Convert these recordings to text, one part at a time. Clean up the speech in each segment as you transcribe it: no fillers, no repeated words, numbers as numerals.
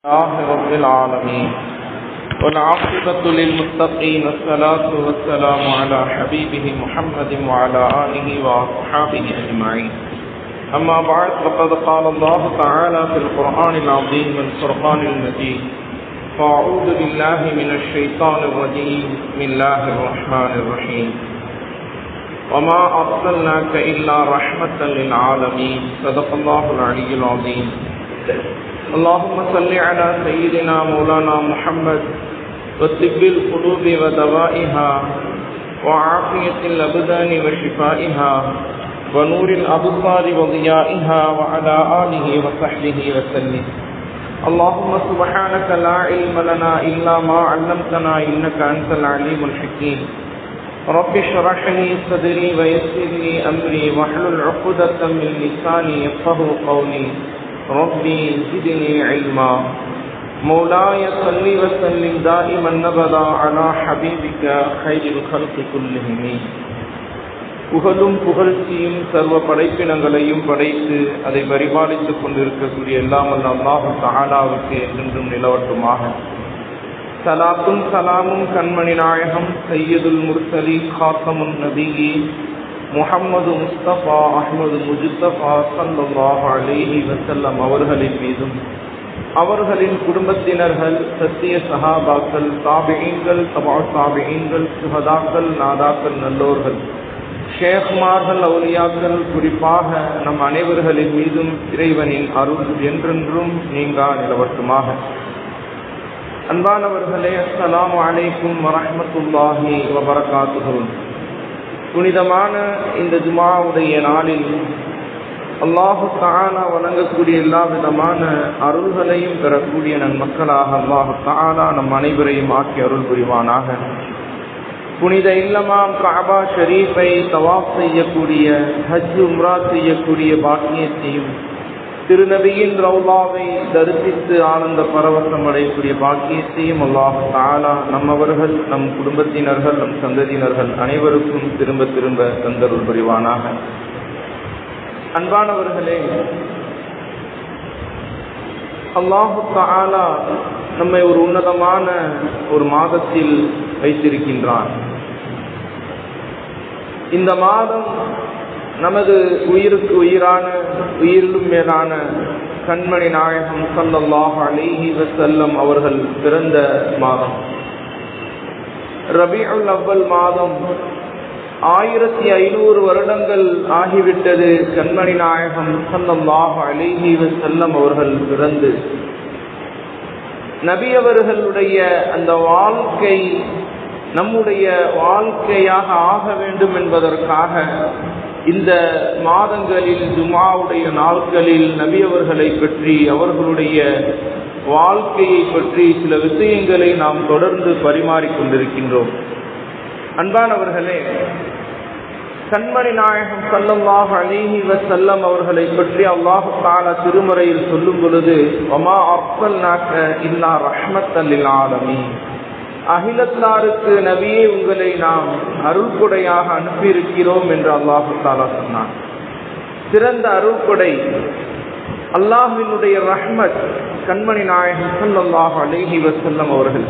لله رب العالمين والعاقبة للمتقين والصلاة والسلام على حبيبه محمد وعلى آله وصحبه أجمعين. أما بعد فقد قال الله تعالى في القرآن العظيم والفرقان المجيد: فأعوذ بالله من الشيطان الرجيم. بسم الله الرحمن الرحيم. وما أرسلناك إلا رحمة للعالمين. صدق الله العلي العظيم. اللهم صل على سيدنا مولانا محمد وطب القلوب ودوائها وعافية الأبدان وشفائها ونور الأبصار وضيائها وعلى آله وصحبه وسلم. اللهم سبحانك لا علم لنا إلا ما علمتنا إنك أنت العليم الحكيم. رب اشرح لي صدري ويسر لي أمري واحلل عقدة من لساني يفقهوا قولي. ربي زدني علما. مولاي صل وسلم دائما أبدا على حبيبك خير الخلق كلهم. புகழும் புகழ்ச்சியும் சர்வ படைப்பினங்களையும் படைத்து அதை பரிபாலித்துக் கொண்டிருக்கக்கூடிய எல்லாம் வல்ல அல்லாஹ் தஆலாவுக்கு என்றென்றும் நிலவட்டுமாக. சலாத்தும் சலாமும் கண்மணி நாயகம் சையதுல் முர்சலீன் காத்தமுன் நபியீன் முஹம்மது முஸ்தபா அஹ்மது முஜ்தபா ஸல்லல்லாஹு அலைஹி வஸல்லம் அவர்களின் மீதும் அவர்களின் குடும்பத்தினர்கள், சத்திய சஹாபாக்கள், தாபிஈன்கள், தபா தாபிஈன்கள், சுஹதாக்கள், நாதாக்கள், நல்லோர்கள், ஷேக்மார்கள், அவுலியாக்கள், குறிப்பாக நம் அனைவர்களின் மீதும் இறைவனின் அருள் என்றென்றும் நீங்கா நிலவட்டுமாக. அன்பானவர்களே, அஸ்ஸலாமு அலைக்கும் வரஹ்மத்துல்லாஹி வபரகாத்துஹு. புனிதமான இந்த ஜுமாவுடைய நாளில் அல்லாஹு தஆலா வழங்கக்கூடிய எல்லா விதமான அருள்களையும் பெறக்கூடிய நன்மக்களாக அல்லாஹு தஆலா நம் அனைவரையும் ஆக்கி அருள் புரிவானாக. புனித இல்லமாம் கஅபா ஷரீஃபை தவாஃப் செய்யக்கூடிய, ஹஜ் உம்ரா செய்யக்கூடிய பாக்கியத்தையும், திருநபியின் ரௌலாவை தரிசித்து ஆனந்த பரவசம் அடையக்கூடிய பாக்கியத்தையும் அல்லாஹ் தஆலா நம்மவர்கள், நம் குடும்பத்தினர்கள், நம் சந்ததியினர்கள் அனைவருக்கும் திரும்ப திரும்ப தந்தருள் புரிவானாக. அன்பானவர்களே, அல்லாஹ் தஆலா நம்மை ஒரு உன்னதமான ஒரு மாதத்தில் வைத்திருக்கின்றான். இந்த மாதம் நமது உயிருக்கு உயிரான, உயிரிலும் மேலான கண்மணி நாயகம் ஸல்லல்லாஹு அலைஹி வஸல்லம் அவர்கள் பிறந்த மாதம். ரபீஉல் அவ்வல் மாதம். 1500 வருடங்கள் ஆகிவிட்டது கண்மணி நாயகம் ஸல்லல்லாஹு அலைஹி வஸல்லம் அவர்கள் பிறந்து. நபி அவர்களுடைய அந்த வாழ்க்கை நம்முடைய வாழ்க்கையாக ஆக வேண்டும் என்பதற்காக இந்த மாதங்களில், ஜுமாவுடைய நாட்களில் நபி அவர்களை பற்றி, அவர்களுடைய வாழ்க்கையை பற்றி சில விஷயங்களை நாம் தொடர்ந்து பரிமாறிக்கொண்டிருக்கின்றோம். அன்பானவர்களே, கண்மணி நாயகம் ஸல்லல்லாஹு அலைஹி வஸல்லம் அவர்களை பற்றி அல்லாஹ் தஆலா திருமறையில் சொல்லும் பொழுது, வமா அர்ஸல்நாக இல்லா ரஹ்மத்தல் லில் ஆலமீன், அகிலத்தாருக்கு நபியே உங்களை நாம் அருள்கொடையாக அனுப்பியிருக்கிறோம் என்று அல்லாஹ் தஆலா சொன்னார். சிறந்த அருள்கொடை அல்லாஹ்வினுடைய ரஹ்மத் கண்மணி நாயகம் ஸல்லல்லாஹு அலைஹி வஸல்லம் அவர்கள்.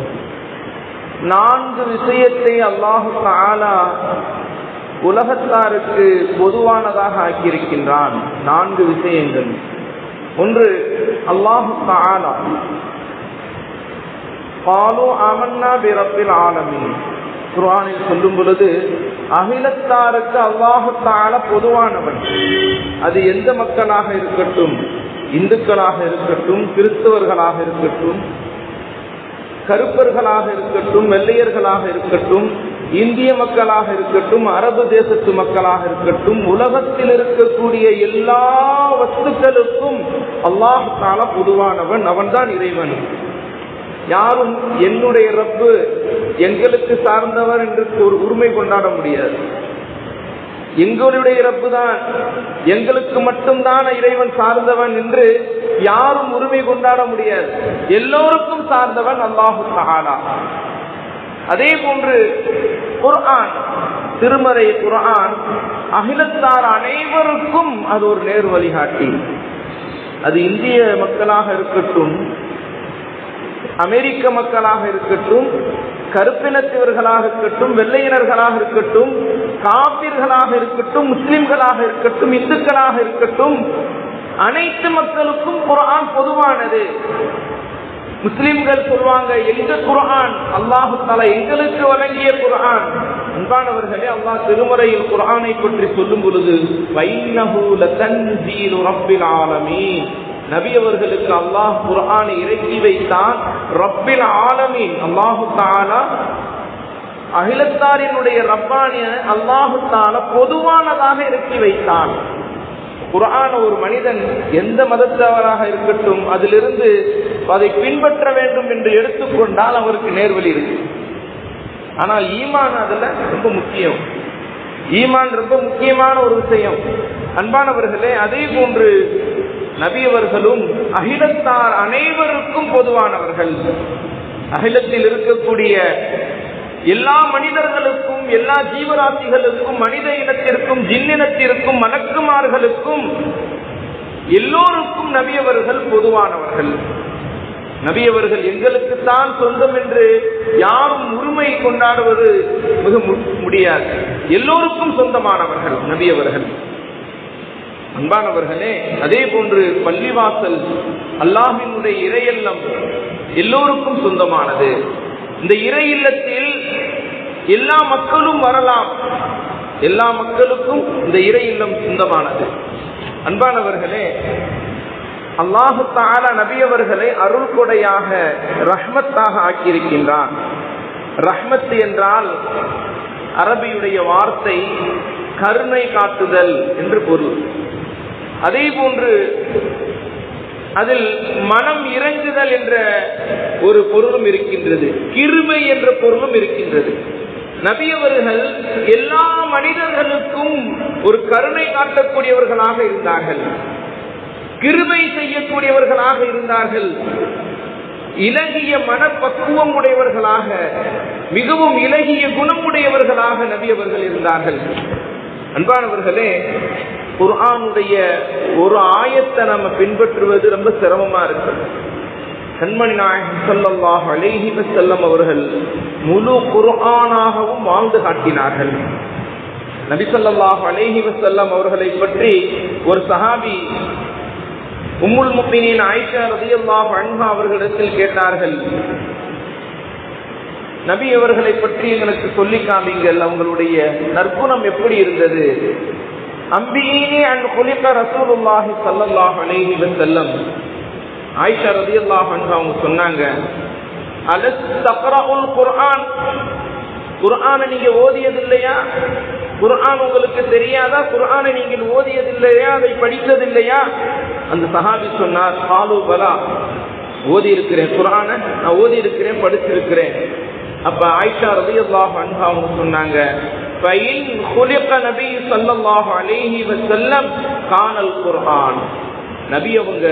4 விஷயத்தை அல்லாஹ் தஆலா உலகத்தாருக்கு பொதுவானதாக ஆக்கியிருக்கின்றான். 4 விஷயங்கள். ஒன்று, அல்லாஹ் தஆலா قالوا آمنا برب العالمين, குர்ஆனில் சொல்லும் பொழுது அகிலத்தாருக்கு அல்லாஹ் தஆலா பொதுவானவன். அது எந்த மக்களாக இருக்கட்டும், இந்துக்களாக இருக்கட்டும், கிறிஸ்தவர்களாக இருக்கட்டும், கருப்பர்களாக இருக்கட்டும், வெள்ளையர்களாக இருக்கட்டும், இந்திய மக்களாக இருக்கட்டும், அரபு தேசத்து மக்களாக இருக்கட்டும், உலகத்தில் இருக்கக்கூடிய எல்லா வஸ்துக்களுக்கும் அல்லாஹ் தஆலா பொதுவானவன். அவன்தான் இறைவன். யாரும் என்னுடைய ரப்பு, எங்களுக்கு சார்ந்தவர் என்று ஒரு உரிமை கொண்டாட முடியாது. எங்களுடைய ரப்பு தான், எங்களுக்கு மட்டும்தான் இறைவன் சார்ந்தவன் என்று யாரும் உரிமை கொண்டாட முடியாது. எல்லோருக்கும் சார்ந்தவன் அல்லாஹ் தஆலா. அதே போன்று குர்ஆன், திருமறை குர்ஆன் அகிலத்தார் அனைவருக்கும் அது ஒரு நேர் வழிகாட்டி. அது இந்திய மக்களாக இருக்கட்டும், அமெரிக்க மக்களாக இருக்கட்டும், கருப்பினத்தவர்களாக இருக்கட்டும், வெள்ளையினர்களாக இருக்கட்டும், காபிர்களாக இருக்கட்டும், முஸ்லிம்களாக இருக்கட்டும், இந்துக்களாக இருக்கட்டும், அனைத்து மக்களுக்கும் குர்ஆன் பொதுவானது. முஸ்லிம்கள் சொல்வாங்க, எங்க குர்ஆன் அல்லாஹ் தஆலா எங்களுக்கு வழங்கிய குர்ஆன். அன்பானவர்களே, அல்லாஹ் திருமறையில் குர்ஆனை பற்றி சொல்லும் பொழுது வைன்னஹு லதன்ஸீலு ரப்பில் ஆலமீன், நபி அவர்களுக்கு அல்லாஹ் குர்ஆனை இறக்கி வைத்தான். ரப்பில் ஆலமீன் அல்லாஹு தஆலா அகிலத்தாரினுடைய ரப்பானிய அல்லாஹு தஆலா பொதுவானதாக இறக்கி வைத்தான். குர்ஆன் ஒரு மனிதன் எந்த மதத்தவராக இருக்கட்டும் அதிலிருந்து அதை பின்பற்ற வேண்டும் என்று எடுத்துக்கொண்டால் அவருக்கு நேர்வழி இருக்கு. ஆனால் ஈமான் அதுல ரொம்ப முக்கியம். ஈமான் ரொம்ப முக்கியமான ஒரு விஷயம். அன்பானவர்களே, அதே போன்று நபி அவர்களும் அகிலத்தார் அனைவருக்கும் பொதுவானவர்கள். அகிலத்தில் இருக்கக்கூடிய எல்லா மனிதர்களுக்கும், எல்லா ஜீவராசிகளுக்கும், மனித இனத்திற்கும், ஜின்னினத்திற்கும், மலக்குமார்களுக்கும் எல்லோருக்கும் நபி அவர்கள் பொதுவானவர்கள். நபி அவர்கள் எங்களுக்குத்தான் சொந்தம் என்று யாரும் உரிமை கொண்டாடுவது மிக முடியாது. எல்லோருக்கும் சொந்தமானவர்கள் நபி அவர்கள். அன்பானவர்களே, அதே போன்று பள்ளிவாசல் அல்லாஹ்வினுடைய இறையல்லம் எல்லோருக்கும் சொந்தமானது. இந்த இறை இல்லத்தில் எல்லா மக்களும் வரலாம், எல்லா மக்களுக்கும் இந்த இறை இல்லம் சொந்தமானது. அன்பானவர்களே, அல்லாஹு தஆலா நபி அவர்களை அருள் கொடையாக ரஹ்மத்தாக ஆக்கியிருக்கின்றான். ரஹ்மத் என்றால் அரபியுடைய வார்த்தை கருணை காட்டுதல் என்று பொருள். அதே போன்று அதில் மனம் இறங்குதல் என்ற ஒரு பொருளும் இருக்கின்றது, கிருபை என்ற பொருளும் இருக்கின்றது. நபி அவர்கள் எல்லா மனிதர்களுக்கும் ஒரு கருணை காட்டக்கூடியவர்களாக இருந்தார்கள், கிருபை செய்யக்கூடியவர்களாக இருந்தார்கள், இலகிய மனப்பக்குவம் உடையவர்களாக, மிகவும் இலகிய குணமுடையவர்களாக நபி அவர்கள் இருந்தார்கள். அன்பானவர்களே, குர்ஆனுடைய ஒரு ஆயத்தை நம்ம பின்பற்றுவது ரொம்ப சிரமமா இருக்கு. கண்மணி நாயகம் ஸல்லல்லாஹு அலைஹி வஸல்லம் அவர்கள் முழு குர்ஆனாகவும் வாழ்ந்து காட்டினார்கள். நபி ஸல்லல்லாஹு அலைஹி வஸல்லம் அவர்களை பற்றி ஒரு சஹாபி உம்முல் முஃமினீன் ஆயிஷா ரலியல்லாஹு அன்ஹா அவர்களிடத்தில் கேட்டார்கள், நபி அவர்களை பற்றி எங்களுக்கு சொல்லி காமிங்கள், அவங்களுடைய நற்குணம் எப்படி இருந்தது? அம்பியினி அன் குலிக ரசூலுல்லாஹி ஸல்லல்லாஹு அலைஹி வஸல்லம். ஆயிஷா ரலியல்லாஹு அன்ஹா அவங்க சொன்னாங்க, அலஸ் தக்ரஉல் குர்ஆன், குர்ஆனை நீங்க ஓதியது இல்லையா? குர்ஆன் உங்களுக்கு தெரியாதா? குர்ஆனை நீங்கள் ஓதியது இல்லையா? அதை படித்தது இல்லையா? அந்த சஹாபி சொன்னார், காலு பலா, ஓதி இருக்கிறேன், குர்ஆனை நான் ஓதி இருக்கிறேன், படிச்சிருக்கிறேன். அப்ப ஆயிஷா ரலியல்லாஹு அன்ஹா அவங்க சொன்னாங்க, ஃபைன் குலிக நபி ஸல்லல்லாஹு அலைஹி வஸல்லம் கானல் குர்ஆன், நபி அவங்க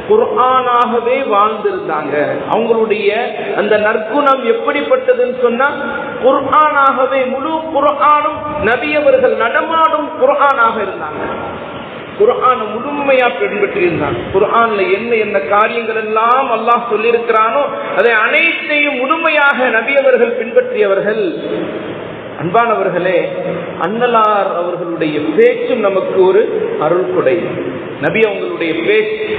குர்ஆனாகவே வாழ்ந்திருந்தாங்க. அவங்களுடைய அந்த நற்குணம் எப்படிப்பட்டதுன்னு சொன்னா, குர்ஆனாகவே, முழு குர்ஆனும் நபி அவர்கள் நடமாடும் குர்ஆனாக இருந்தாங்க. குர்ஆன முழுமையா பின்பற்றியிருந்தாங்க. குர்ஆன்ல என்ன என்ன காரியங்கள் எல்லாம் அல்லாஹ் சொல்லியிருக்கிறானோ அதை அனைத்தையும் முழுமையாக நபி அவர்கள் பின்பற்றியவர்கள். அன்பானவர்களே, அன்னலார் அவர்களுடைய பேச்சும் நமக்கு ஒரு அருள் கொடை. நபி அவங்களுடைய பேச்சு,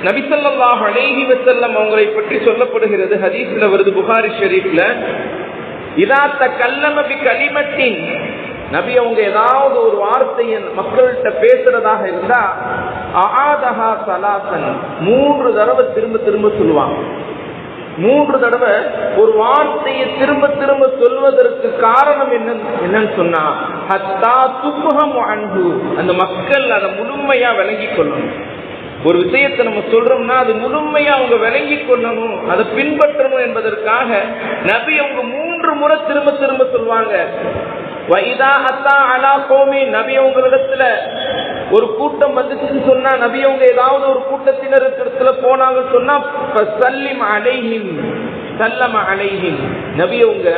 நபி ஸல்லல்லாஹு அலைஹி வஸல்லம் அவங்களை பற்றி சொல்லப்படுகிறது, ஹதீஸ்ல வருது, புகாரி ஷரீஃப்ல, இதா தகல்லம பி கலிமத்தின், நபி அவங்க ஏதாவது ஒரு வார்த்தையை மக்கள்கிட்ட பேசுறதாக இருந்தா ஆதஹா ஸலாசன், 3 தடவை திரும்ப திரும்ப சொல்லுவாங்க. 3 தடவை ஒரு வார்த்தையை திரும்ப திரும்ப சொல்வதற்கு காரணம் என்னன்னு சொன்னா, ஹத்தா துஃபஹமு அன்ஹு, அந்த மக்கள் அதை முழுமையா விளங்கி கொள்ளணும். ஒரு விஷயத்தை நம்ம சொல்றோம்னா அது முழுமையா அவங்க விளங்கி கொள்ளணும், அதை பின்பற்றணும் என்பதற்காக நபி அவங்க 3 முறை திரும்ப திரும்ப சொல்லுவாங்க. வைதா அத்தா அலா கோமி, நபி உங்களிடத்துல ஒரு கூட்டம் வந்துச்சுன்னு சொன்னா, நபி அவங்க ஏதாவது ஒரு கூட்டத்தினர் இடத்துல போனாங்க சொன்னா, சல்லிம் அலைஹிம், சல்லம அலைஹிம், நபி அவங்க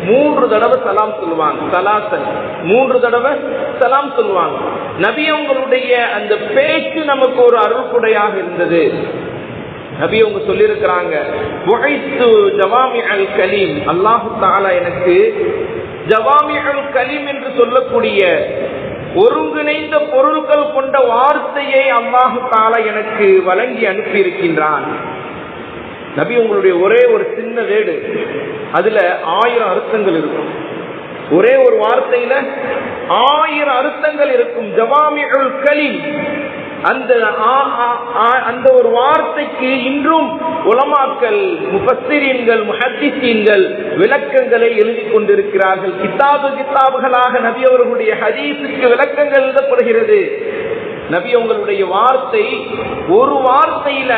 3 தடவை சலாம் சொல்லுவாங்க. சலாசன் 3 தடவை சலாம் சொல்லுவாங்க. நபி அவங்களுடைய அந்த பேச்சு நமக்கு ஒரு அருள்குடையாக இருந்தது. நபி அவங்க சொல்லியிருக்கிறாங்க, ஜவாமிஅல் கலீம், அல்லாஹ் தஆலா எனக்கு ஜவாமிஅல் கலீம் என்று சொல்லக்கூடிய ஒருங்கிணைந்த பொருட்கள் கொண்ட வார்த்தையை அல்லாஹ் தஆலா எனக்கு வழங்கி அனுப்பி இருக்கின்றான். நபி உங்களுடைய ஒரே ஒரு சின்ன வேடு, அதுல 1000 அர்த்தங்கள் இருக்கும். ஒரே ஒரு வார்த்தையில 1000 அர்த்தங்கள் இருக்கும். ஜவாமிஉல் கலீம், அந்த ஒரு வார்த்தைக்கு இன்றும் உலமாக்கள், முஃபஸ்ஸிரீன்கள், முஹத்திஸீன்கள் விளக்கங்களை எழுதி கொண்டிருக்கிறார்கள். கிதாபுகளாக நபி அவர்களுடைய ஹதீஸுக்கு விளக்கங்கள் எழுதப்படுகிறது. நபி அவங்களுடைய வார்த்தை ஒரு வார்த்தையில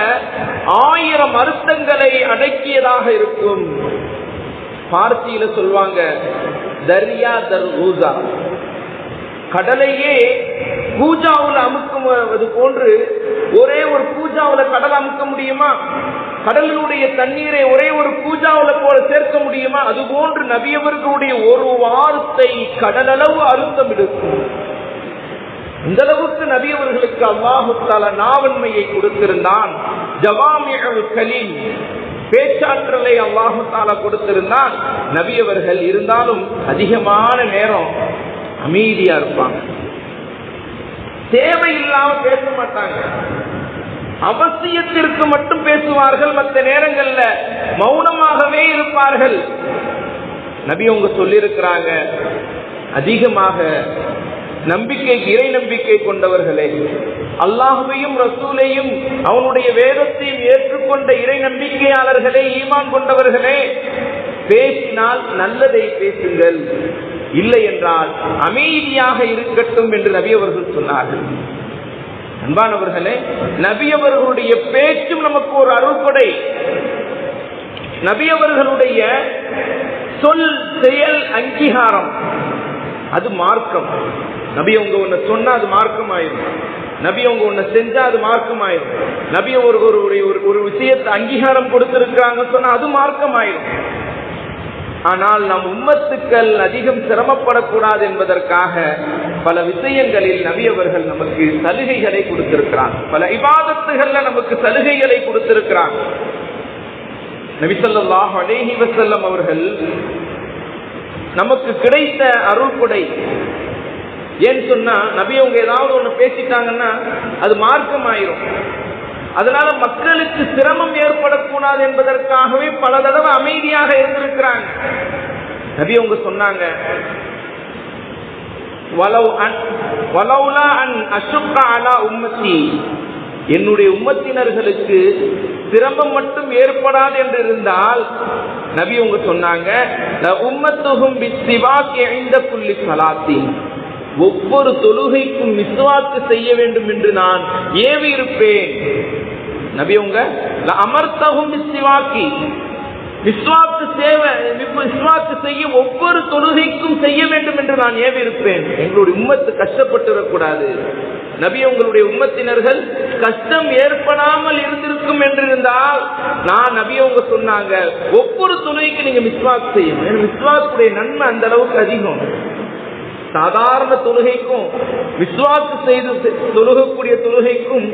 1000 அர்த்தங்களை அடக்கியதாக இருக்கும். பார்சியில சொல்வாங்க தர்யா தர்ஊசா, கடலையே பூஜாவுல அமுக்குவது போன்று ஒரே ஒரு பூஜாவுல கடல் அமுக்க முடியுமா? கடலினுடைய தண்ணீரை ஒரே ஒரு பூஜாவுல போல சேர்க்க முடியுமா? அது போன்று நபியவர்களுடைய ஒரு வார்த்தை கடலளவு அர்த்தம் இருக்கும். இந்த அளவுக்கு நபியவர்களுக்கு அல்லாஹ் தஆலா நாவன்மையை கொடுத்திருந்தான். ஜவாமிஉல் கலீம், பேச்சாற்றலை அல்லாஹ் தஆலா கொடுத்திருந்தான். நபியவர்கள் இருந்தாலும் அதிகமான நேரம் அமைதியா இருப்பாங்க, தேவையில்லாம பேச மாட்டாங்க. அவசியத்திற்கு மட்டும் பேசுவார்கள், மற்ற நேரங்கள்ல மௌனமாகவே இருப்பார்கள். நபி அவங்க சொல்லியிருக்கிறாங்க, அதிகமாக இறை நம்பிக்கை கொண்டவர்களே, அல்லாஹுவையும் ரசூலையும் அவனுடைய வேதத்தையும் ஏற்றுக்கொண்ட இறை நம்பிக்கையாளர்களே, ஈமான் கொண்டவர்களே, பேசினால் நல்லதை பேசுங்கள், இல்லை என்றால் அமைதியாக இருக்கட்டும் என்று நபி அவர்கள் சொன்னார்கள். அன்பானவர்களே, நபி அவர்களுடைய பேச்சும் நமக்கு ஒரு அருள்கொடை. நபி அவர்களுடைய சொல் செயல் அங்கீகாரம், அது மார்க்கம். நபி அவங்க ஒன்ன சொன்னா அது மார்க்கம் ஆயிரும். நபி அவங்க ஒன்ன செஞ்சா அது மார்க்கம் ஆயிரும். நபி ஒரு விஷயத்தை அங்கீகாரம் கொடுத்திருக்காங்க சொன்னா அது மார்க்கம் ஆயிரும். ஆனால் நம் உம்மத்துக்கள் அதிகம் சிரமப்படக்கூடாது என்பதற்காக பல விஷயங்களில் நபி அவர்கள் நமக்கு சலுகைகளை கொடுத்திருக்கிறார். பல இபாதத்துகள்ல நமக்கு சலுகைகளை கொடுத்திருக்கிறார். நபி ஸல்லல்லாஹு அலைஹி வஸல்லம் அவர்கள் நமக்கு கிடைத்த அருள்கொடை. ஏன்னு சொன்னா, நபி அவங்க ஏதாவது ஒண்ணு பேசிட்டாங்கன்னா அது மார்க்கம் ஆயிரும். அதனால மக்களுக்கு சிரமம் ஏற்படக்கூடாது என்பதற்காகவே பல தடவை அமைதியாக இருந்திருக்கிறாங்க. நபி அவங்க சொன்னாங்க, வலௌலா அன் அஷுக்க அலா உம்மத்தி, என்னுடைய உம்மத்தினர்களுக்கு சிரமம் மட்டும் ஏற்படாது என்று இருந்தால், நபி அவங்க சொன்னாங்க, உம்மத்துஹும் பிஸ்ஸிவாக்கி இன்த குல்லி ஸலாத்தின், ஒவ்வொரு தொழுகைக்கும் மிஸ்வாக்கு செய்ய வேண்டும் என்று நான் ஏவி இருப்பேன். நபி அவங்க அமர்த்தகும் மிஸ்வாக்கி, மிஸ்வாக்கு செய்ய ஒவ்வொரு தொழுகைக்கும் செய்ய வேண்டும் என்று நான் ஏவி இருப்பேன். எங்களுடைய உம்மத்து கஷ்டப்பட்டுவிடக்கூடாது. நபி உங்களுடைய உம்மத்தினர்கள் கஷ்டம் ஏற்படாமல் இருந்திருக்கும் என்றிருந்தால், நான் நபி அவங்க சொன்னாங்க, ஒவ்வொரு தொழுகைக்கு நீங்க மிஸ்வாக் செய்யணும். மிஸ்வாக்குடைய நன்மை அந்த அளவுக்கு அதிகம். சாதாரண தொழுகைக்கும் விஸ்வாக்கு செய்து தொழுகக்கூடிய தொழுகைக்கும்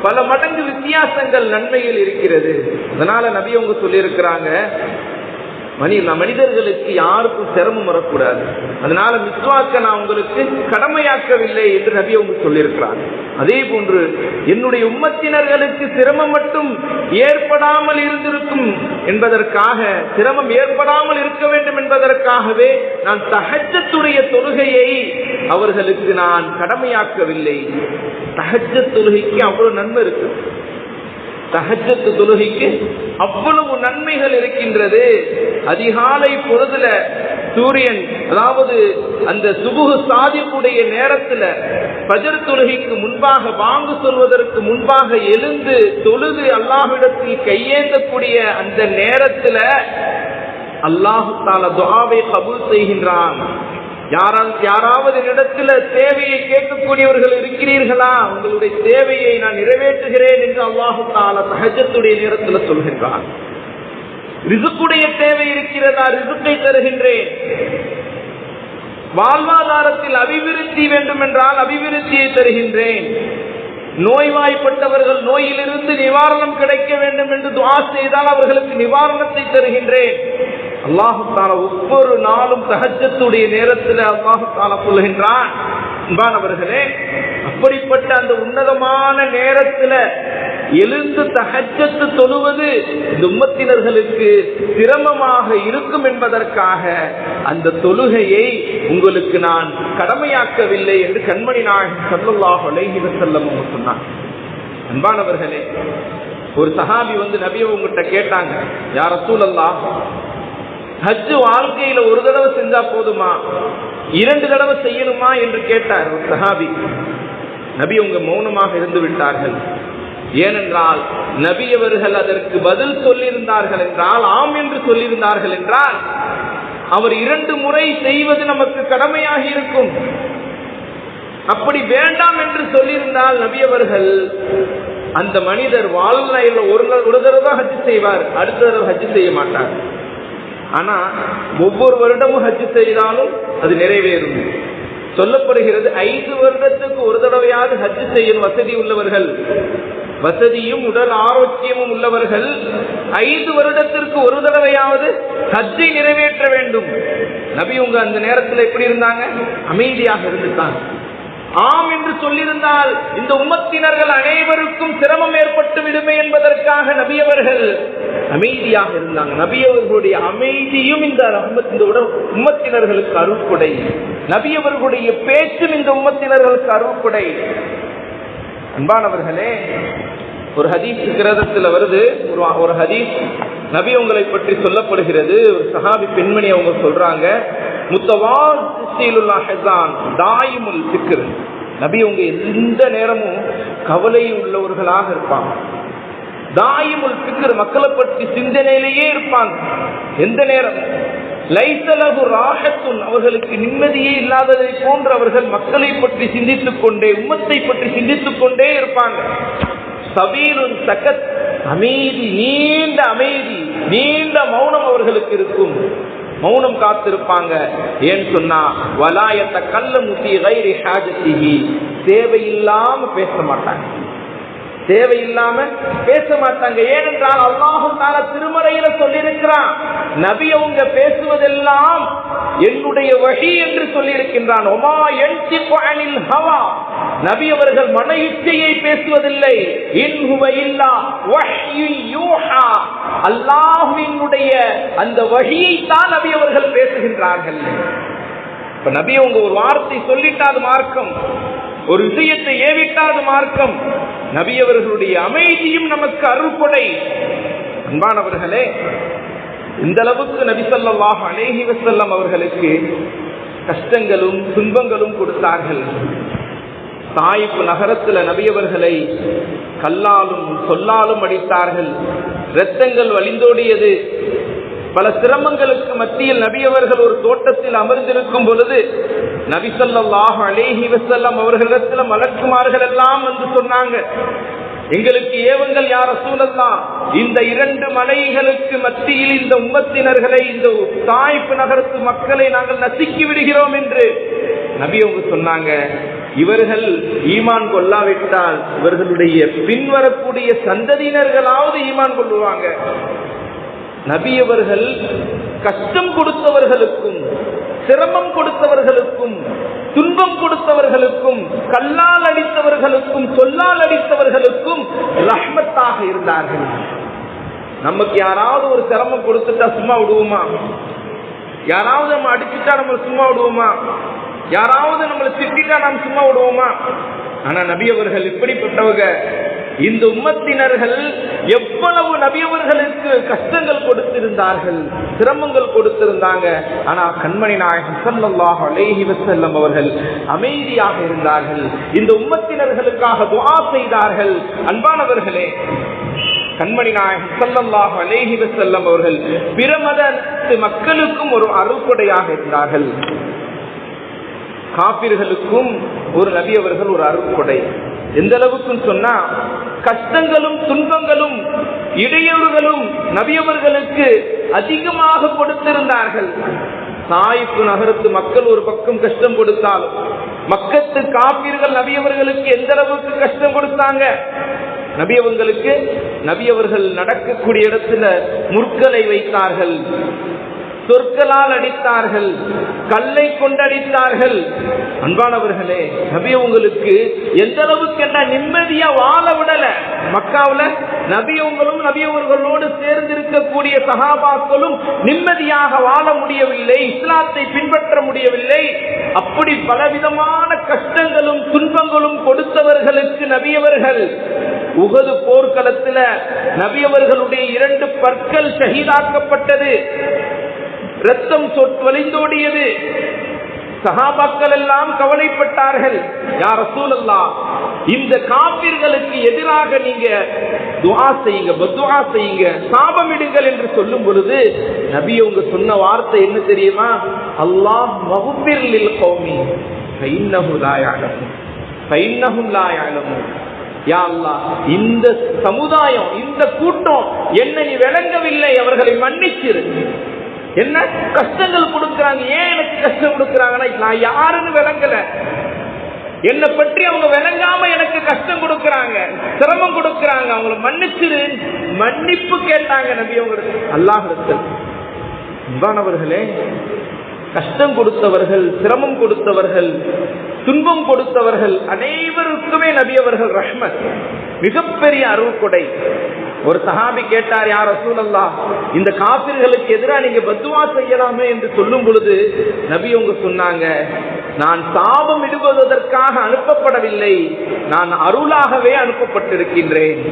பல மடங்கு வித்தியாசங்கள் நன்மையில் இருக்கிறது. அதனால நபி அவங்க சொல்லி இருக்கிறாங்க, மனிதர்களுக்கு யாருக்கும் சிரமம் வரக்கூடாது, அதனால மிஸ்வாக்க நான் உங்களுக்கு கடமையாக்கவில்லை என்று நபி அவங்க சொல்லியிருக்கிறாங்க. அதே போன்று என்னுடைய உம்மத்தினர்களுக்கு சிரமம் மட்டும் ஏற்படாமல் இருந்திருக்கும் என்பதற்காக, சிரமம் ஏற்படாமல் இருக்க வேண்டும் என்பதற்காகவே நான் தஹஜ்ஜத்துடைய தொழுகையை அவர்களுக்கு நான் கடமையாக்கவில்லை. தஹஜ்ஜத் தொழுகைக்கு அவ்வளவு நன்மை இருக்கு. தஹஜ்ஜத் தொழுகைக்கு அவ்வளவு நன்மைகள் இருக்கின்றது. அதிகாலை பொழுதுல சூரியன், அதாவது அந்த சுபுஹ் சாதிக்குடைய நேரத்துல ஃபஜ்ர் தொழுகைக்கு முன்பாக, வாங்கு சொல்வதற்கு முன்பாக எழுந்து தொழுது அல்லாஹ்விடத்தில் கையேந்தக்கூடிய அந்த நேரத்துல அல்லாஹ் தஆலா துஆவை கபூல் செய்கின்றான். யாராவது இடத்துல தேவையை கேட்கக்கூடியவர்கள் இருக்கிறீர்களா, உங்களுடைய தேவையை நான் நிறைவேற்றுகிறேன் என்று அல்லாஹ் தஆலா தஹஜ்ஜுடைய நேரத்தில் சொல்கின்றான். ரிஸ்குடைய தேவை இருக்கிறதா, ரிஸ்கை தருகின்றேன். வாழ்வாதாரத்தில் அபிவிருத்தி வேண்டும் என்றால் அபிவிருத்தியை தருகின்றேன். நோய்வாய்ப்பட்டவர்கள் நோயிலிருந்து நிவாரணம் கிடைக்க வேண்டும் என்று துஆ செய்தால் அவர்களுக்கு நிவாரணத்தை தருகின்றேன். அல்லாஹ் தஆலா ஒவ்வொரு நாளும் தஹஜ்ஜுடைய நேரத்தில் அல்லாஹ் தஆலா சொல்கின்றான், அன்பானவர்களே, அப்படிப்பட்ட அந்த உன்னதமான நேரத்தில் எழுந்து தஹஜ்ஜத் தொழுவது இந்த உம்மத்தினர்களுக்கு சிரமமாக இருக்கும் என்பதற்காக அந்த தொழுகையை உங்களுக்கு நான் கடமையாக்கவில்லை என்று கண்மணி நாயகம் ஸல்லல்லாஹு அலைஹி வஸல்லம் சொன்னார். அன்பானவர்களே, ஒரு சஹாபி நபி உங்ககிட்ட கேட்டாங்க, யா ரசூலல்லாஹ், ஹஜ் வாழ்க்கையில ஒரு தடவை செஞ்சா போதுமா, 2 தடவை செய்யணுமா என்று கேட்டார் ஒரு சஹாபி. நபி உங்க மௌனமாக இருந்து விட்டார்கள். ஏனென்றால் நபி அவர்கள் அதற்கு பதில் சொல்லியிருந்தார்கள் என்றால், ஆம் என்று சொல்லியிருந்தார்கள் என்றால், அவர் 2 முறை செய்வது நமக்கு கடமையாக இருக்கும். அப்படி வேண்டாம் என்று சொல்லியிருந்தால் நபி அவர்கள், அந்த மனிதர் வாழ்நாளில் ஒரு தடவை ஹஜ் செய்வார், அடுத்த தடவை ஹஜ் செய்ய மாட்டார். ஆனா ஒவ்வொரு வருடமும் ஹஜ் செய்தாலும் அது நிறைவேறும். சொல்லப்படுகிறது 5 வருடத்துக்கு ஒரு தடவையாவது ஹஜ் செய்யும் வசதி உள்ளவர்கள், வசதியும் உடல் ஆரோக்கியமும் உள்ளவர்கள் 5 வருடத்திற்கு ஒரு தடவையாவது ஹஜ்ஜை நிறைவேற்ற வேண்டும். நபி உங்க அந்த நேரத்தில் எப்படி இருந்தாங்க? அமைதியாக இருந்துட்டாங்க. ஆம் என்று சொல்லியிருந்தால் இந்த உம்மத்தினர்கள் அனைவருக்கும் சிரமம் ஏற்பட்டு விடுமே என்பதற்காக நபி அவர்கள் அமைதியாக இருந்தாங்க. நபி அவர்களுடைய அமைதியும் இந்த உம்மத்தினர்களுக்கு அருள்கொடை. நபி அவர்களுடைய பேச்சும் இந்த உம்மத்தினர்களுக்கு அருள்கொடை. அன்பானவர்களே, ஒரு ஹதீஸ் கிரந்தத்தில் வருது, ஒரு ஹதீஸ் நபி உங்களை பற்றி சொல்லப்படுகிறது. ஒரு சஹாபி பெண்மணி அவங்க சொல்றாங்க, நபி உங்க எந்த நேரமும் கவலை உள்ளவர்களாக இருப்பாங்க. தாயிமுல் ஃபிக்ர், மக்களை பற்றி சிந்தனையிலேயே இருப்பாங்க. எந்த நேரம் லைஸலஹு ராஹத்துன், அவர்களுக்கு நிம்மதியே இல்லாததை போன்று அவர்கள் மக்களை பற்றி சிந்தித்துக் கொண்டே, உம்மத்தை பற்றி சிந்தித்துக் கொண்டே இருப்பாங்க. சபீலுன் சகத், அமைதி, நீண்ட அமைதி, நீண்ட மௌனம் அவர்களுக்கு இருக்கும். மௌனம் காத்திருப்பாங்க. ஏன் சொன்னா, வலாயத்த கல்ல முத்தி கைரி ஹாஜத்திஹி, தேவையில்லாம பேச மாட்டாங்க, தேவையில்லாம பேச மாட்டாங்க. ஏனென்றால் அல்லாஹ் தஆலா திருமறையில சொல்லியிருக்கிறான், நபி அவங்க பேசுவதெல்லாம் என்னுடைய வஹி என்று சொல்லியிருக்கின்றான். ஒமா யன்திகு அனில் ஹவா, நபி அவர்கள் மன இச்சையை பேசுவதில்லை. இன் ஹுவ இல்லா வஹ்யு யூஹா, அல்லாஹ்வினுடைய அந்த வஹியை தான் நபி அவர்கள் பேசுகின்றார்கள். இப்ப நபி அவங்க ஒரு வார்த்தை சொல்லிட்டாது மார்க்கம், ஒரு விஷயத்தை ஏவிட்டாது மார்க்கம். நபி அவர்களுடைய அமைதியும் நமக்கு அருள்கொடை. அன்பானவர்களே, இந்த அளவுக்கு நபி ஸல்லல்லாஹு அலைஹி வஸல்லம் அவர்களுக்கு கஷ்டங்களும் துன்பங்களும் கொடுத்தார்கள். தாயிப் நகரத்தில் நபி அவர்களை கல்லாலும் சொல்லாலும் அடித்தார்கள். இரத்தங்கள் வழிந்தோடியது. பல சிரமங்களுக்கு மத்தியில் நபி அவர்கள் ஒரு தோட்டத்தில் அமர்ந்திருக்கும் பொழுது நபி ஸல்லல்லாஹு அலைஹி வஸல்லம் அவர்களிடத்தில் மலக்குமார்கள் எல்லாம் வந்து சொன்னாங்க, எங்களுக்கு ஏவுங்கள் யா ரசூலல்லாஹ், இந்த 2 மலைகளுக்கு மத்தியில் இந்த உம்மத்தினர்களை, இந்த தாயிப் நகரத்து மக்களை நாங்கள் நசுக்கி விடுகிறோம் என்று. நபி அவங்க சொன்னாங்க, இவர்கள் ஈமான் கொள்ளாவிட்டால் இவர்களுடைய பின்வரக்கூடிய சந்ததியினர்களாவது ஈமான் கொள்ளுவாங்க. நபி அவர்கள் கஷ்டம் கொடுத்தவர்களுக்கும், சிரமம் கொடுத்தவர்களுக்கும், துன்பம் கொடுத்தவர்களுக்கும், கல்லால் அடித்தவர்களுக்கும், சொல்லால் அடித்தவர்களுக்கும் ரஹ்மத்தாக இருந்தார்கள். நமக்கு யாராவது ஒரு சிரமம் கொடுத்துட்டா சும்மா விடுவோமா? யாராவது நம்ம அடிச்சுட்டா நம்ம சும்மா விடுவோமா? யாராவது நம்மளை திட்டா நாம் சும்மா விடுவோமா? ஆனா நபி அவர்கள் இப்படிப்பட்டவங்க. இந்த உம்மத்தினர்கள் எவ்வளவு நபி அவர்களுக்கு கஷ்டங்கள் கொடுத்திருந்தார்கள், சிரமங்கள் கொடுத்திருந்தாங்க. ஆனா கண்மணி நாயகம் ஸல்லல்லாஹு அலைஹி வஸல்லம் அவர்கள் அமைதியாக இருந்தார்கள். இந்த உம்மத்தினர்களுக்காக துஆ செய்தார்கள். அன்பானவர்களே, கண்மணி நாயகம் ஸல்லல்லாஹு அலைஹி வஸல்லம் அவர்கள் பிற மதத்து மக்களுக்கும் ஒரு அருள்கொடையாக இருந்தார்கள். காபிர்களுக்கும் ஒரு நபி அவர்கள் ஒரு அருள்கொடை. எந்த அளவுக்கு சொன்னா, கஷ்டங்களும் துன்பங்களும் இடையூறுகளும் நபி அவர்களுக்கு அதிகமாக கொடுத்திருந்தார்கள். தாயிப் நகரத்து மக்கள் ஒரு பக்கம் கஷ்டம் கொடுத்தாலும், மக்கத்து காபீர்கள் நபி அவர்களுக்கு எந்த அளவுக்கு கஷ்டம் கொடுத்தாங்க. நபி அவர்கள் நடக்கக்கூடிய இடத்துல முற்களை வைத்தார்கள், சொற்களால் அடித்தார்கள், கல்லை கொண்டடித்தார்கள். அன்பானவர்களே, நபி உங்களுக்கு எந்த அளவுக்கு என்ன நிம்மதியா வாழ விடல. மக்காவுல நபியவங்களும் நபியவர்களோடு சேர்ந்திருக்கக்கூடிய சஹாபாக்களும் நிம்மதியாக வாழ முடியவில்லை, இஸ்லாத்தை பின்பற்ற முடியவில்லை. அப்படி பலவிதமான கஷ்டங்களும் துன்பங்களும் கொடுத்தவர்களுக்கு நபியவர்கள் உஹது போர்க்களத்தில் நபியவர்களுடைய 2 பற்கள் ஷஹீதாக்கப்பட்டது, ரத்தம் வழிந்தோடியது. சஹாபாக்கள் எல்லாம் கவலைப்பட்டார்கள். யா ரசூலல்லாஹ், இந்த காபிர்களுக்கு எதிராக நீங்க துஆ செய்யுங்க, பதுஆ செய்யுங்க, சாபமிடுங்கள் என்று சொல்லும் பொழுது நபி அவங்க சொன்ன வார்த்தை என்ன தெரியுமா? அல்லாஹ் மஃபிர் லில் கௌமி ஃபைன்னஹு லா யஅலமூன் ஃபைன்னஹும் லா யஅலமூன். யா அல்லாஹ், இந்த சமுதாயம், இந்த கூட்டம் என்ன நீ விளங்கவில்லை, அவர்களை மன்னிச்சிரு. என்ன கஷ்டங்கள் கொடுக்கிறாங்க, ஏன் எனக்கு கஷ்டம் கொடுக்கிறாங்கன்னா நான் யாருன்னு விளங்கல, என்னை பற்றி அவங்க விளங்காம எனக்கு கஷ்டம் கொடுக்கிறாங்க, சிரமம் கொடுக்கிறாங்க, அவங்களை மன்னிச்சிரு. மன்னிப்பு கேட்டாங்க நபி அவங்க அல்லாஹ்விடத்தில். அன்பானவர்களே, கஷ்டம் கொடுத்தவர்கள், சிரமம் கொடுத்தவர்கள், துன்பம் கொடுத்தவர்கள் அனைவருக்குமே நபி அவர்கள் ரஹ்மத், மிகப்பெரிய அருள் கொடை. ஒரு சஹாபி கேட்டார், யா ரசூலல்லாஹ், இந்த காபிர்களுக்கு எதிராக நீங்க பத்துவா செய்யலாமே என்று சொல்லும் பொழுது நபி அவங்க சொன்னாங்க, நான் சாபம் இடுவதற்காக அனுப்பப்படவில்லை, நான் அருளாகவே அனுப்பப்பட்டிருக்கின்றேன்,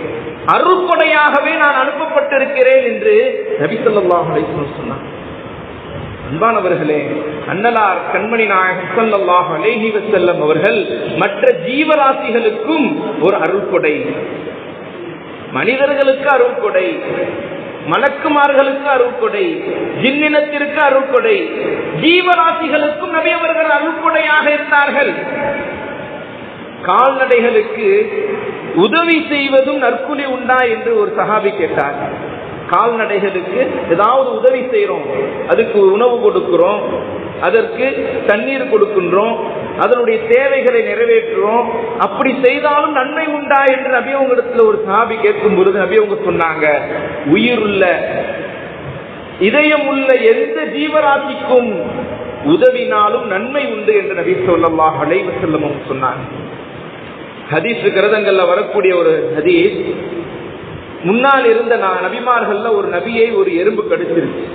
அருள்கொடையாகவே நான் அனுப்பப்பட்டிருக்கிறேன் என்று நபி ஸல்லல்லாஹு அலைஹி வஸல்லம் சொன்னார். அன்பானவர்களே, அன்னலார் கண்மணி நாயகம் ஸல்லல்லாஹு அலைஹி வஸல்லம் அவர்கள் மற்ற ஜீவராசிகளுக்கும் ஒரு அருள்கொடை, மனிதர்களுக்கு அருள்கொடை, மலக்குமார்களுக்கு அருள்கொடை, ஜின்னினத்திற்கு அருள்கொடை, ஜீவராசிகளுக்கும் நபி அவர்கள் அருள்கொடையாக இருந்தார்கள். கால்நடைகளுக்கு உதவி செய்வதும் நற்குலி உண்டா என்று ஒரு சஹாபி கேட்டார். கால்நடைகளுக்கு ஏதாவது உதவி செய்யறோம், அதுக்கு உணவு கொடுக்கிறோம், அதற்கு தண்ணீர் கொடுக்கின்றோம், அதனுடைய தேவைகளை நிறைவேற்றுறோம், அப்படி செய்தாலும் நன்மை உண்டா என்று நபி அவங்களிடத்துல ஒரு சஹாபி கேட்கும் பொழுது நபி அவங்க சொன்னாங்க, உயிருள்ள இதயம் உள்ள எந்த ஜீவராசிக்கும் உதவினாலும் நன்மை உண்டு என்று நபி ஸல்லல்லாஹு அலைஹி வஸல்லம் சொன்னாங்க. ஹதீஸ் கிரந்தங்கள்ல வரக்கூடிய ஒரு ஹதீஸ், முன்னால் இருந்த நபிமார்கள்ல ஒரு நபியை ஒரு எறும்பு கடிச்சிருச்சு.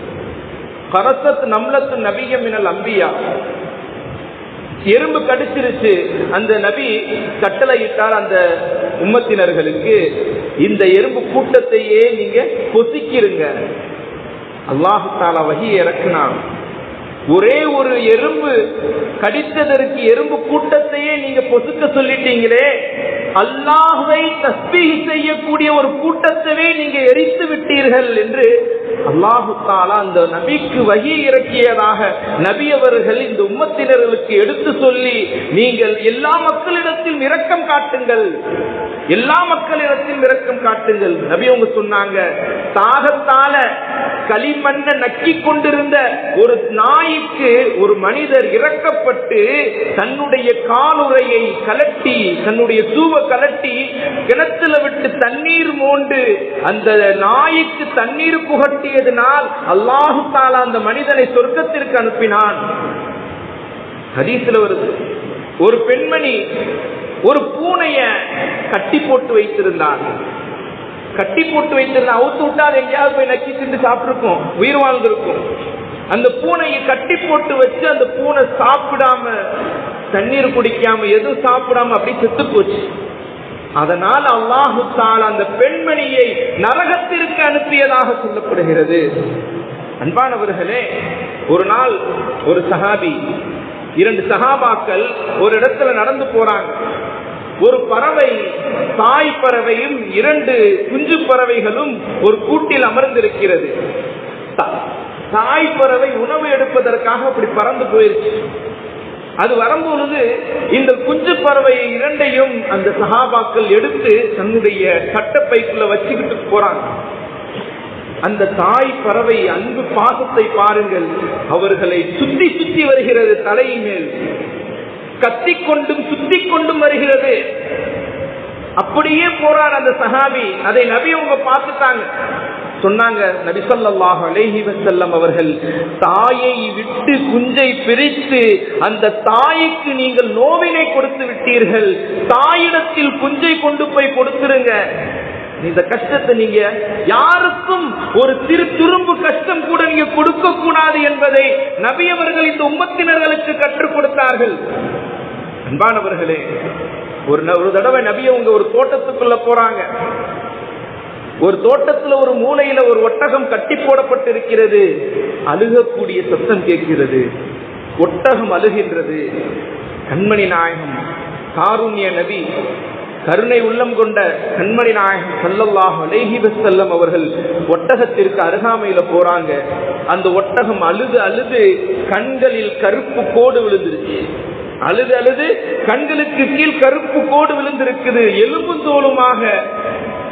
கரசத் நம்லத்து நபிய மினல் அம்பியா, எறும்பு கடிச்சிருச்சு. அந்த நபி கட்டளையிட்டார் அந்த உம்மத்தினர்களுக்கு, இந்த எறும்பு கூட்டத்தையே நீங்க பொசிக்கிருங்க. அல்லாஹ் தஆலா வஹி இறக்கினான். ஒரே ஒரு எறும்பு கடித்ததற்கு எறும்பு கூட்டத்தையே நீங்க பொசுக்க சொல்லிட்டீங்களே, அல்லாஹ்வை தஸ்பீஹ் செய்யக்கூடிய ஒரு கூட்டத்தையே நீங்க எரித்து விட்டீர்கள் என்று அல்லாஹு தஆலா அந்த நபிக்கு வஹி இறக்கியதாக நபி அவர்கள் இந்த உம்மத்தினர்களுக்கு எடுத்து சொல்லி, நீங்கள் எல்லா மக்களிடத்தில் இரக்கம் காட்டுங்கள், எல்லா மக்களிடத்தில் இரக்கம் காட்டுங்கள். நபி அவங்க சொன்னாங்க, தாகத்தால களிமண்ணை நக்கி கொண்டிருந்த ஒரு நாய்க்கு ஒரு மனிதர் இறக்கப்பட்டு தன்னுடைய காலுறையை கலட்டி, தன்னுடைய சூவை கலட்டி கிணத்துல விட்டு தண்ணீர் மோண்டு அந்த நாய்க்கு தண்ணீர் புகட்டியதனால் அல்லாஹு தஆலா அந்த மனிதனை சொர்க்கத்திற்கு அனுப்பினான். ஹதீஸ்ல வருது, ஒரு பெண்மணி ஒரு பூனைய கட்டி போட்டு வைத்திருந்தார். கட்டி போட்டு வைத்திருந்தா அவுத்து விட்டால் எங்கேயாவது போய் நக்கி தின்று சாப்பிட்டுருக்கும், உயிர் வாழ்ந்திருக்கும். அந்த பூனையை கட்டி போட்டு வச்சு அந்த பூனை சாப்பிடாம, தண்ணீர் குடிக்காம, எதுவும் சாப்பிடாம அப்படி செத்து போச்சு. அதனால் அல்லாஹு தஆலா அந்த பெண்மணியை நரகத்திற்கு அனுப்பியதாக சொல்லப்படுகிறது. அன்பானவர்களே, ஒரு நாள் ஒரு சஹாபி, 2 சஹாபாக்கள் ஒரு இடத்துல நடந்து போறாங்க. ஒரு பறவை, தாய் பறவையும் 2 குஞ்சு பறவைகளும் ஒரு கூட்டில் அமர்ந்திருக்கிறது. தாய் பறவை உணவு எடுப்பதற்காக அப்படி பறந்து போயிருச்சு. அது வரும்பொழுது இந்த குஞ்சு பறவை 2ஐயும் அந்த சஹாபாக்கள் எடுத்து தன்னுடைய சட்டப்பைக்குள்ள வச்சுக்கிட்டு போறாங்க. அந்த தாய் பறவை அன்பு பாசத்தை பாருங்கள், அவர்களை சுத்தி சுத்தி வருகிறது தலையின் மேல். கத்திக்கொண்டும் சுத்திக் கொண்டும் வருகிறது. அப்படியே போறார் அந்த சஹாபி. அதை நபி அவங்க பார்த்துட்டாங்க. சொன்னாங்க, நபி ஸல்லல்லாஹு அலைஹி வஸல்லம் அவர்கள், தாயை விட்டு குஞ்சை பிரித்து அந்த தாய்க்கு நீங்கள் நோவினை கொடுத்து விட்டீர்கள். தாயிடத்தில் குஞ்சை கொண்டு போய் கொடுத்துருங்க. இந்த கஷ்டத்தை நீங்க யாருக்கும் ஒரு துரும்பு கஷ்டம் கூட நீங்க கொடுக்க கூடாது என்பதை நபி அவர்கள் இந்த உம்மத்தினர்களுக்கு கற்றுக் கொடுத்தார்கள். அன்பானவர்களே, ஒரு தடவை நபி அவங்க ஒரு தோட்டத்துக்குள்ள போறாங்க. ஒரு தோட்டத்துல ஒரு மூலையில ஒரு ஒட்டகம் கட்டி போடப்பட்டிருக்கிறது. அழுகக்கூடிய சத்தம் கேட்கிறது. ஒட்டகம் அழுகின்றது. கண்மணி நாயகம் காருண்ய நபி, கருணை உள்ளம் கொண்ட கண்மணி நாயகம் ஸல்லல்லாஹு அலைஹி வஸல்லம் அவர்கள் ஒட்டகத்திற்கு அருகாமையில போறாங்க. அந்த ஒட்டகம் அழுது அழுது கண்களில் கருப்பு கோடு விழுந்துருச்சு. அழுது அழுது கண்களுக்கு கீழ் கருப்பு கோடு விழுந்திருக்குது. எலும்பும் தோலுமாக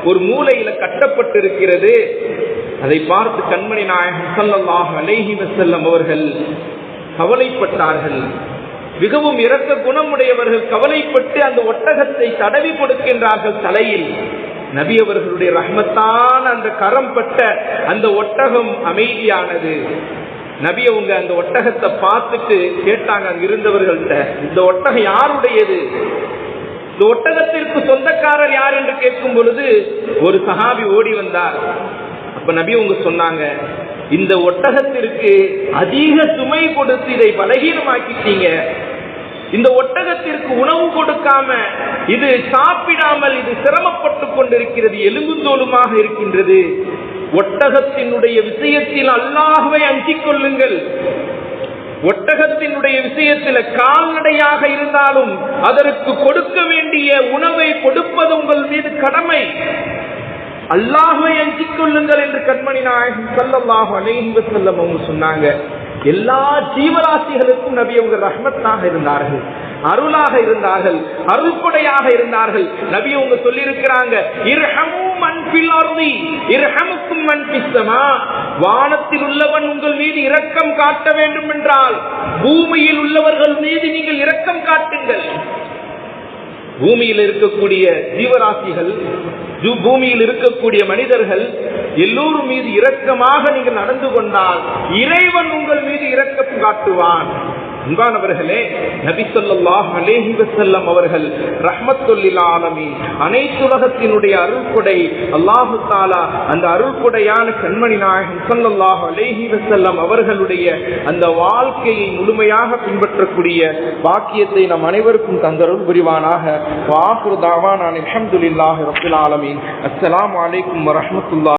ஒரு மூலையில கட்டப்பட்டிருக்கிறது. அதை பார்த்து கண்மணி நாயகம் ஸல்லல்லாஹு அலைஹி வஸல்லம் அவர்கள் கவலைப்பட்டார்கள். மிகவும் இரக்க குணமுடையவர்கள் கவலைப்பட்டு அந்த ஒட்டகத்தை தடவி கொடுக்கின்றார்கள் தலையில். நபி அவர்களுடைய ரஹ்மத்தான அந்த கரம் பட்ட அந்த ஒட்டகம் அமைதியானது. நபி அவங்க அந்த ஒட்டகத்தை பார்த்துட்டு கேட்டாங்க அங்க இருந்தவர்கள்ட்ட, இந்த ஒட்டகம் யாருடையது? இந்த ஒட்டகத்திற்கு சொந்தக்காரர் யார் என்று கேட்கும் பொழுது ஒரு சஹாபி ஓடி வந்தார். அப்ப நபி அவங்க சொன்னாங்க, இந்த ஒட்டகத்திற்கு அதிக சுமை கொடுத்து இதை பலகீனமாக்கிட்டீங்க. இந்த ஒட்டகத்திற்கு உணவு கொடுக்காம இது சாப்பிடாமல் இது சிரமப்பட்டு கொண்டிருக்கிறது, எலும்புந்தோலுமாக இருக்கின்றது. ஒட்டகத்தினுடைய விஷயத்தில் அல்லாஹ்வை அஞ்சிக் கொள்ளுங்கள். ஒட்டகத்தினுடைய விஷயத்தில் கால்நடையாக இருந்தாலும் அதற்கு கொடுக்க வேண்டிய உணவை கொடுப்பது உங்கள் மீது கடமை. அல்லாஹ்வை அஞ்சிக் கொள்ளுங்கள் என்று கண்மணி நாயகம் ஸல்லல்லாஹு அலைஹி வஸல்லம் அவங்க சொன்னாங்க. எல்லா ஜீவராசிகளுக்கும் நபி அவங்க ரஹ்மத்தாக இருந்தார்கள், அருளாக இருந்தார்கள், அருள்கொடையாக இருந்தார்கள். நபி அவங்க சொல்லி இருக்கிறாங்க, இர்ஹமு மன் ஃபில் அர்தி இர்ஹமுக்கும் மன் ஃபிஸ் ஸமா. வானத்தில் உள்ளவன் உங்கள் மீது இரக்கம் காட்ட வேண்டும் என்றால் பூமியில் உள்ளவர்கள் மீது நீங்கள் இரக்கம் காட்டுங்கள். பூமியில் இருக்கக்கூடிய ஜீவராசிகள், பூமியில் இருக்கக்கூடிய மனிதர்கள் எல்லோரும் மீது இரக்கமாக நீங்கள் நடந்து கொண்டால் இறைவன் உங்கள் மீது இரக்கம் காட்டுவான். அன்பானவர்களே, நபி ஸல்லல்லாஹு அலைஹி வஸல்லம் அவர்கள் ரஹ்மத்துல் லில் ஆலமீன், அனைத்துலகத்தினுடைய அருள்கொடை அல்லாஹ் தஆலா அந்த அருள்கொடையான கண்மணி நாயகம் ஸல்லல்லாஹு அலைஹி வஸல்லம் அவர்களுடைய அந்த வாழ்க்கையை முழுமையாக பின்பற்றக்கூடிய பாக்கியத்தை நம் அனைவருக்கும் தந்தருள் புரிவானாக. வ ஆகிரு தஅவானா அல்ஹம்துலில்லாஹி ரப்பில் ஆலமீன். அஸ்ஸலாமு அலைக்கும் வ ரஹ்மத்துல்லாஹி